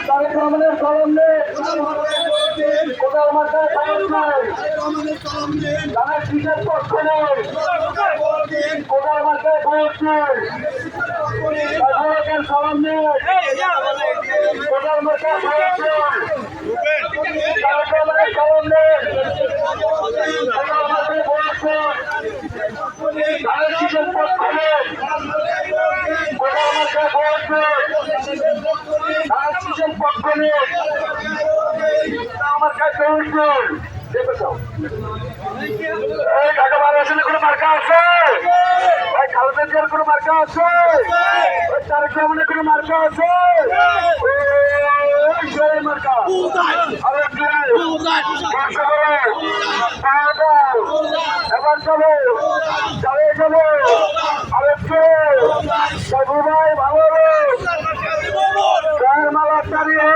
তারেক রহমানের কলম নেই, কোটাল মার্কায় ভোট নেই, ধানের শীষের পক্ষ নেই, কোটাল মার্কায় ভোট নেই, তারেকের কলম নেই, কোটাল মার্কায় ভোট নেই, তারেক রহমানের কলম নেই, কোটাল মার্কায় ভোট নেই, ধানের শীষের পক্ষ নেই, কোটাল মার্কায় ভোট নেই, ধানের শীষের পক্ষ নেই, আমার কাছে এই ঢাকা বাংলাদেশের কোনো মার্কা আছে? ভাই খালেদা জিয়ার কোনো মার্কা আছে? ওই তারেক রহমানের কোনো মার্কা আছে? সেই মার্কা এবার চলো চালিয়ে চলো আরেকটু ভাই ভালো মালা চালিয়ে